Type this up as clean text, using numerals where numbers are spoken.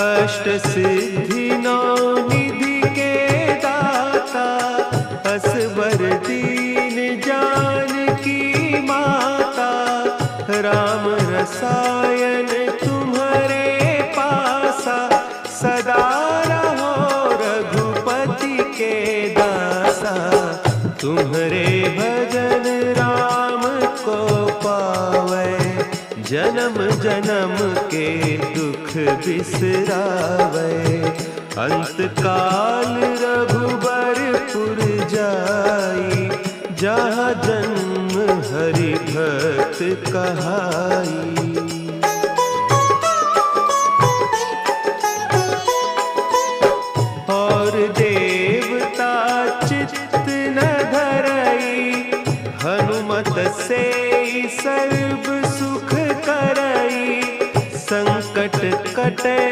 अष्ट सिद्धि नौ निधि के दाता, असवर दीन जानकी माता। राम रसायन तुम्हारे पासा, सदा रहो रघुपति के दासा। तुम्हारे भजन राम को पावै, जन्म जन्म के दुख बिसरावै। अंत काल रघुबरपुर जाई, जहाँ जन्म हरि भक्त कहाई। और देवता चित्त न धरई, हनुमत से सर्व सुख करई। संकट कटे